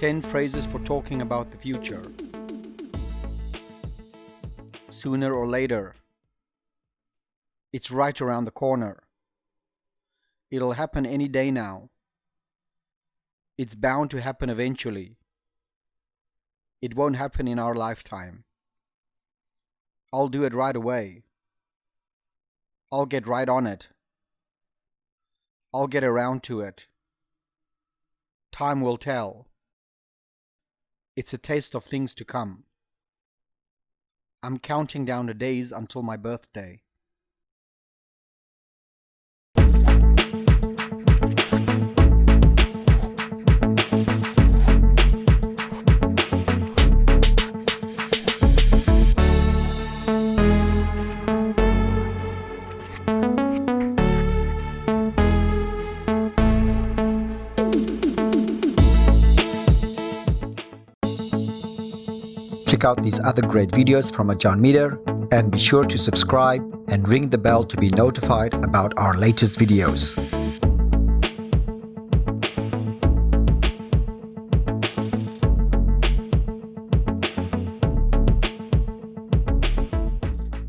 10 phrases for talking about the future. Sooner or later. It's right around the corner. It'll happen any day now. It's bound to happen eventually. It won't happen in our lifetime. I'll do it right away. I'll get right on it. I'll get around to it. Time will tell. It's a taste of things to come. I'm counting down the days until my birthday. Check out these other great videos from Ajarn Mieder and be sure to subscribe and ring the bell to be notified about our latest videos.